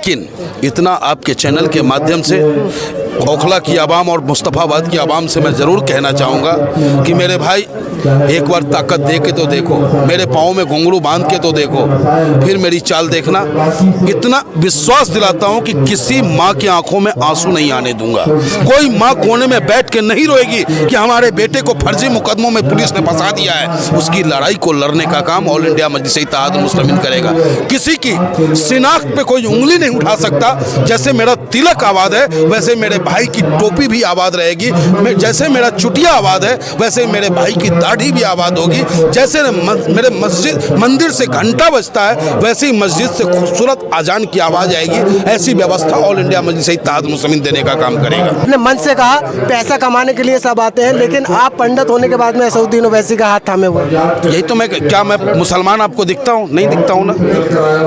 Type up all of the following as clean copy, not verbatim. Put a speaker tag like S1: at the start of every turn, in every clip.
S1: लेकिन इतना आपके चैनल के माध्यम से ओखला की आवाम और मुस्तफ़ाबाद की आवाम से मैं ज़रूर कहना चाहूँगा कि मेरे भाई एक बार ताकत दे के तो देखो, मेरे पाँव में घुंघरू बांध के तो देखो, फिर मेरी चाल देखना। इतना विश्वास दिलाता हूँ कि किसी माँ की आंखों में आंसू नहीं आने दूंगा। कोई माँ कोने में बैठ के नहीं रोएगी कि हमारे बेटे को फर्जी मुकदमों में पुलिस ने फंसा दिया है। उसकी लड़ाई को लड़ने का काम ऑल इंडिया मजलिस इत्तेहादुल मुस्लिमीन करेगा। किसी की शिनाख्त पे कोई उंगली नहीं उठा सकता। जैसे मेरा तिलक आबाद है वैसे मेरे भाई की टोपी भी आबाद रहेगी। जैसे मेरा चुटिया आबाद है वैसे मेरे भाई की दाढ़ी भी आबाद होगी। जैसे मेरे मंदिर से घंटा बजता है वैसे ही मस्जिद से खूबसूरत अजान की आवाज आएगी। ऐसी व्यवस्था ऑल इंडिया मजलिस इत्तेहादुल मुस्लिमीन देने का काम करेगा।
S2: अपने मन से कहा पैसा कमाने के लिए सब आते हैं, लेकिन आप पंडित होने के बाद में असदुद्दीन ओवैसी का हाथ थामे हुए।
S1: यही तो मैं मुसलमान आपको दिखता हूँ? नहीं दिखता हूँ ना।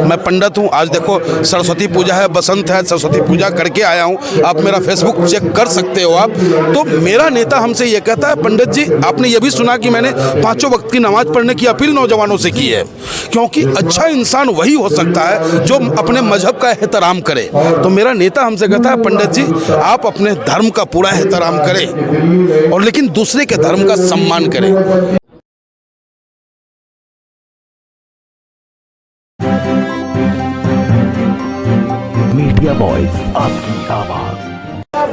S1: मैं पंडित हूँ। आज देखो सरस्वती पूजा है, बसंत है, सरस्वती पूजा करके आया हूँ। आप मेरा फेसबुक चेक कर सकते हो आप। तो मेरा नेता हमसे ये कहता है, पंडित जी आपने ये भी सुना कि मैंने 5 वक्त की नमाज पढ़ने की अपील नौजवानों से की है, क्योंकि अच्छा इंसान वही हो सकता है जो अपने मजहब का एहतराम करे। तो मेरा नेता हमसे कहता है, पंडित जी आप अपने धर्म का पूरा एहतराम करें और लेकिन दूसरे के धर्म का सम्मान करें।
S3: मीडिया वॉइस, आपकी आवाज।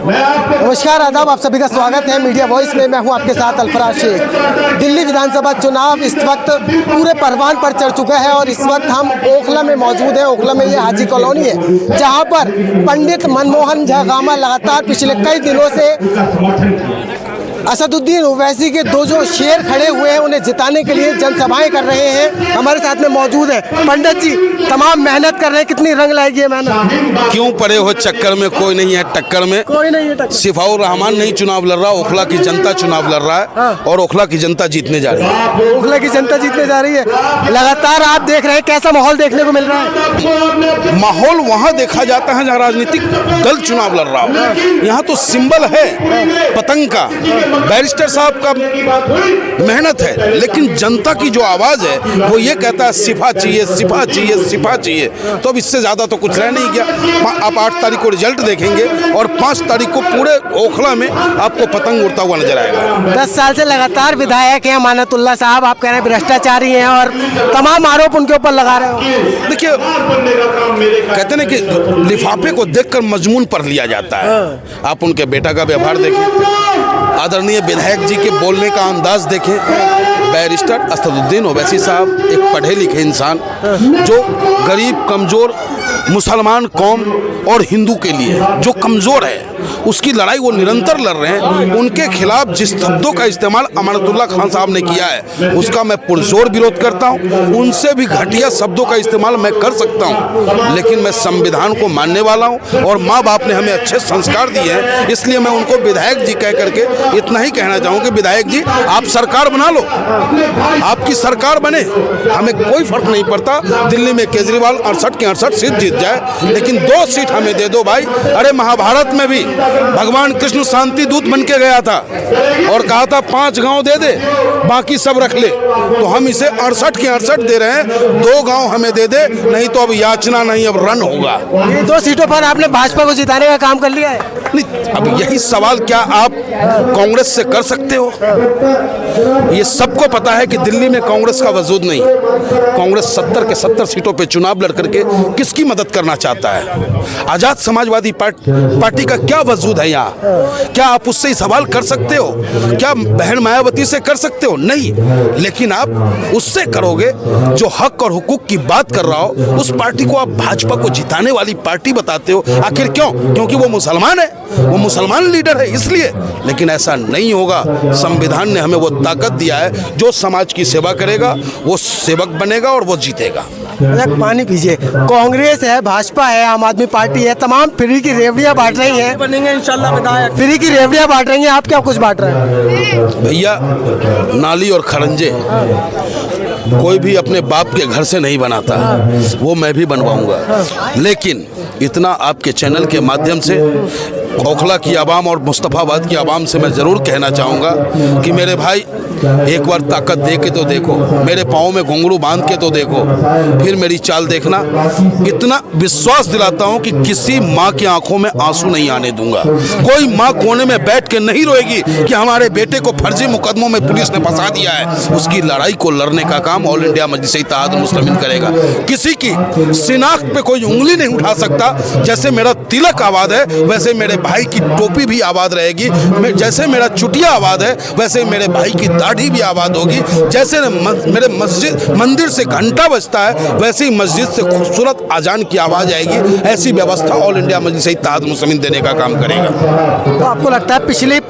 S2: नमस्कार, आदाब, आप सभी का स्वागत है मीडिया वॉइस में। मैं हूं आपके साथ अल्फराज शेख। दिल्ली विधानसभा चुनाव इस वक्त पूरे परवान पर चढ़ चुका है और इस वक्त हम ओखला में मौजूद हैं। ओखला में ये हाजी कॉलोनी है जहां पर पंडित मनमोहन झा गामा लगातार पिछले कई दिनों से असदुद्दीन ओवैसी के दो जो शेर खड़े हुए हैं उन्हें जिताने के लिए जनसभाएं कर रहे हैं। हमारे साथ में मौजूद है पंडित जी। तमाम मेहनत कर रहे हैं, कितनी रंग लाएगी ये मेहनत?
S1: क्यों पड़े हो चक्कर में? कोई नहीं है टक्कर में,
S2: कोई नहीं है।
S1: सिफाउर रहमान नहीं चुनाव लड़ रहा, ओखला की जनता चुनाव लड़ रहा है और ओखला की जनता जीतने जा रही है।
S2: ओखला की जनता जीतने जा रही है। लगातार आप देख रहे हैं कैसा माहौल देखने को मिल रहा है?
S1: माहौल वहाँ देखा जाता है जहाँ राजनीतिक दल चुनाव लड़ रहा हो। यहाँ तो सिंबल है पतंग का, बैरिस्टर साहब का मेहनत है, लेकिन जनता की जो आवाज है वो ये कहता है सिफा चाहिए, सिफा चाहिए, सिफा चाहिए। तो अब इससे ज्यादा तो कुछ रह नहीं गया। आप 8 तारीख को रिजल्ट देखेंगे और 5 तारीख को पूरे ओखला में आपको पतंग उड़ता हुआ नजर आएगा।
S2: 10 साल से लगातार विधायक हैं अमानतुल्लाह साहब, आप कह रहे हैं भ्रष्टाचारी हैं और तमाम आरोप उनके ऊपर लगा रहे हो।
S1: देखिए, कहते हैं कि लिफाफे को देखकर मजमून पढ़ लिया जाता है। आप उनके बेटा का व्यवहार देखें, आदरणीय विधायक जी के बोलने का अंदाज देखें। बैरिस्टर असदुद्दीन ओवैसी साहब एक पढ़े लिखे इंसान जो गरीब कमज़ोर मुसलमान कौम और हिंदू के लिए जो कमज़ोर है उसकी लड़ाई वो निरंतर लड़ रहे हैं। उनके खिलाफ जिस शब्दों का इस्तेमाल अमानतुल्लाह खान साहब ने किया है उसका मैं पुरजोर विरोध करता हूं। उनसे भी घटिया शब्दों का इस्तेमाल मैं कर सकता हूं, लेकिन मैं संविधान को मानने वाला हूं और माँ बाप ने हमें अच्छे संस्कार दिए हैं, इसलिए मैं उनको विधायक जी कह करके इतना ही कहना चाहूँ कि विधायक जी आप सरकार बना लो, आपकी सरकार बने, हमें कोई फर्क नहीं पड़ता। दिल्ली में केजरीवाल 68 की 68 सीट जीत जाए, लेकिन 2 सीट हमें दे दो भाई। अरे महाभारत में भी भगवान कृष्ण शांति दूत बन के गया था और कहा था 5 गांव दे दे, बाकी सब रख ले। तो हम इसे 68 की 68 दे रहे हैं, 2 गांव हमें दे दे, नहीं तो अब याचना नहीं, अब रन होगा।
S2: ये 2 सीटों पर आपने भाजपा को जिताने का काम कर लिया है।
S1: नहीं, अब यही सवाल क्या आप कांग्रेस से कर सकते हो? ये सबको पता है कि दिल्ली में कांग्रेस का वजूद नहीं। कांग्रेस 70 के 70 सीटों पे चुनाव लड़ करके किसकी मदद करना चाहता है? आजाद समाजवादी पार्टी का क्या वजूद है यहाँ? क्या आप उससे सवाल कर सकते हो? क्या बहन मायावती से कर सकते हो? नहीं, लेकिन आप उससे करोगे जो हक और हुकूक की बात कर रहा हो। उस पार्टी को आप भाजपा को जिताने वाली पार्टी बताते हो। आखिर क्यों? क्योंकि वो मुसलमान है, वो मुसलमान लीडर है इसलिए। लेकिन ऐसा नहीं होगा। संविधान ने हमें वो ताकत दिया है, जो समाज की सेवा करेगा वो सेवक बनेगा और वो जीतेगा।
S2: पानी पीजिए। कांग्रेस है, भाजपा है, आम आदमी पार्टी है, तमाम फ्री की रेवड़ियां बांट रही हैं। बनेंगे इंशाल्लाह विधायक। फ्री की रेवड़ियां बांट रही हैं, आप क्या कुछ बांट रहे हैं?
S1: भैया, नाली और खरंजे कोई भी अपने बाप के घर से नहीं बनाता, वो मैं भी बनवाऊंगा। लेकिन इतना आपके चैनल के माध्यम से ओखला की आवाम और मुस्तफ़ाबाद की आवाम से मैं ज़रूर कहना चाहूँगा कि मेरे भाई एक बार ताकत दे के तो देखो, मेरे पाँव में घुंघरू बांध के तो देखो, फिर मेरी चाल देखना। इतना विश्वास दिलाता हूँ कि किसी माँ की आंखों में आंसू नहीं आने दूंगा। कोई माँ कोने में बैठ के नहीं रोएगी कि हमारे बेटे को फर्जी मुकदमों में पुलिस ने फंसा दिया है। उसकी लड़ाई को लड़ने का काम ऑल इंडिया मजलिस इत्तेहादुल मुस्लिमीन करेगा। किसी की शिनाख्त पे कोई उंगली नहीं उठा सकता। जैसे मेरा तिलक आबाद है वैसे मेरे भाई की टोपी भी आबाद रहेगी। जैसे मेरा चुटिया आबाद है वैसे मेरे भाई की दाढ़ी भी आबाद होगी। जैसे मेरे मंदिर से घंटा बजता है वैसे ही मस्जिद से खूबसूरत अजान की आवाज़ आएगी। ऐसी व्यवस्था ऑल इंडिया मजलिस इत्तेहादुल मुस्लिमीन देने का काम करेगा।
S2: तो आपको लगता है पिछले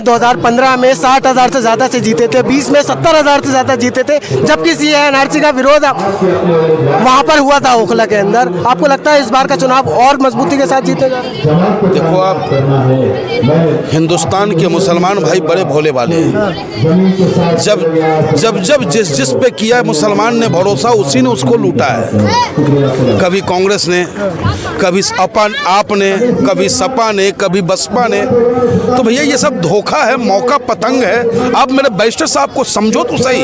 S2: 2015 में 60,000 से ज़्यादा से जीते थे, 20 में 70,000 से ज़्यादा जीते थे, जबकि CAA का विरोध वहाँ पर हुआ था ओखला के अंदर। आपको लगता है इस बार का चुनाव और मजबूती के साथ जीतेगा?
S1: देखो आप, हिंदुस्तान के मुसलमान भाई बड़े भोले वाले हैं। जब जिस पे किया है मुसलमान ने भरोसा, उसी ने उसको लूटा है। कभी कांग्रेस ने, कभी आपने, कभी सपा ने, कभी बसपा ने। तो भैया ये सब धोखा है, मौका पतंग है। आप मेरे बैरिस्टर साहब को समझो तो सही।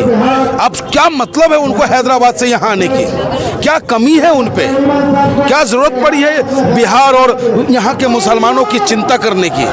S1: आप क्या मतलब है उनको हैदराबाद से यहाँ आने की? क्या कमी है उन पे? क्या जरूरत पड़ी है बिहार और यहाँ के मुसलमानों की चिंता करने की?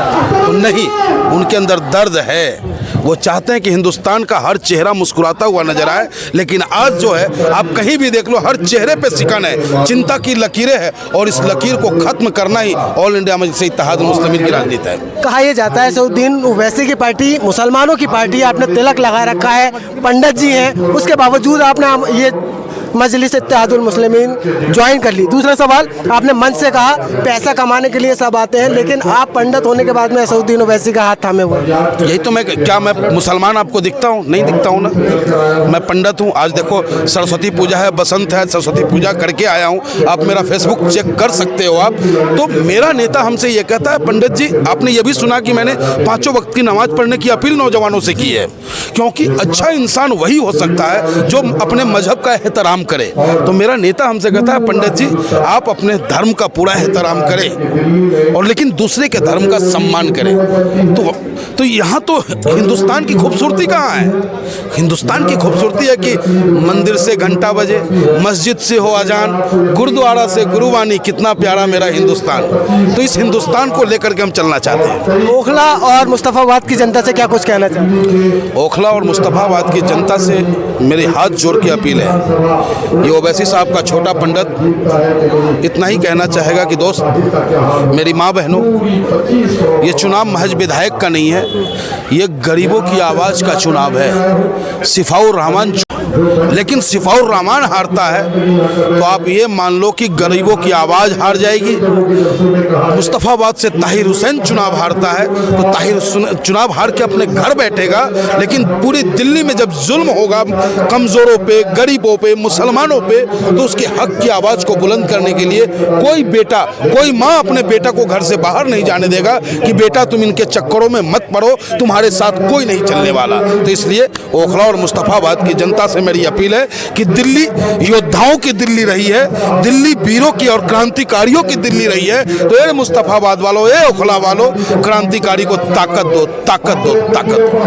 S1: तो नहीं, उनके अंदर दर्द है। वो चाहते हैं कि हिंदुस्तान का हर चेहरा मुस्कुराता हुआ नजर आए। लेकिन आज जो है आप कहीं भी देख लो, हर चेहरे पे सिकन है, चिंता की लकीरें हैं। और इस लकीर को खत्म करना ही ऑल इंडिया मजलिस इत्तेहादुल मुस्लिमीन की राजनीति है।
S2: कहा यह जाता है सऊद्दीन ओवैसी की पार्टी मुसलमानों की पार्टी, आपने तिलक लगा रखा है, पंडित जी हैं, उसके बावजूद आपने ये मजलिस इत्तेहादुल मुस्लिमीन ज्वाइन कर ली। दूसरा सवाल, आपने मंच से कहा पैसा कमाने के लिए सब आते हैं, लेकिन आप पंडित होने के बाद में सऊद्दीन ओवैसी का हाथ थामे हुए।
S1: यही तो मैं मुसलमान आपको दिखता हूँ? नहीं दिखता हूँ ना। मैं पंडित हूँ। आज देखो सरस्वती पूजा है, बसंत है, सरस्वती पूजा करके आया हूँ। आप मेरा फेसबुक चेक कर सकते हो आप। तो मेरा नेता हमसे ये कहता है, पंडित जी आपने ये भी सुना कि मैंने 5 वक्त की नमाज पढ़ने की अपील नौजवानों से की है, क्योंकि अच्छा इंसान वही हो सकता है जो अपने मजहब का एहतराम करे। तो मेरा नेता हमसे कहता है, पंडित जी आप अपने धर्म का पूरा एहतराम करें और लेकिन दूसरे के धर्म का सम्मान करें। तो यहाँ तो हिंदुस्तान की खूबसूरती कहाँ है? हिंदुस्तान की खूबसूरती है कि मंदिर से घंटा बजे, मस्जिद से हो अजान, गुरुद्वारा से गुरुवाणी। कितना प्यारा मेरा हिंदुस्तान। तो इस हिंदुस्तान को लेकर के हम चलना चाहते हैं।
S2: ओखला और मुस्तफाबाद की जनता से क्या कुछ कहना चाहते हैं?
S1: ओखला और मुस्तफाबाद की जनता से मेरी हाथ जोड़ के अपील है। ये ओवैसी साहब का छोटा पंडित इतना ही कहना चाहेगा कि दोस्त, मेरी माँ बहनों, ये चुनाव महज विधायक का नहीं है, ये गरीबों की आवाज़ का चुनाव है। सिफाउर रहमान, लेकिन सिफाउर रहमान हारता है तो आप ये मान लो कि गरीबों की आवाज़ हार जाएगी। मुस्तफाबाद से ताहिर हुसैन चुनाव हारता है तो ताहिर चुनाव हार के अपने घर बैठेगा। लेकिन पूरी दिल्ली में जब जुल्म होगा कमज़ोरों पे, गरीबों पे, मुसलमानों पे, तो उसके हक की आवाज़ को बुलंद करने के लिए कोई बेटा, कोई माँ अपने बेटा को घर से बाहर नहीं जाने देगा कि बेटा तुम इनके चक्करों में मत पड़ो, तुम्हारे साथ कोई नहीं चलने वाला। तो इसलिए ओखला और मुस्तफाबाद की जनता से मेरी अपील है कि दिल्ली योद्धाओं की दिल्ली रही है, दिल्ली वीरों की और क्रांतिकारियों की दिल्ली रही है। तो ये मुस्तफाबाद वालों, ये ओखला वालों, क्रांतिकारी को ताकत दो, ताकत दो, ताकत दो।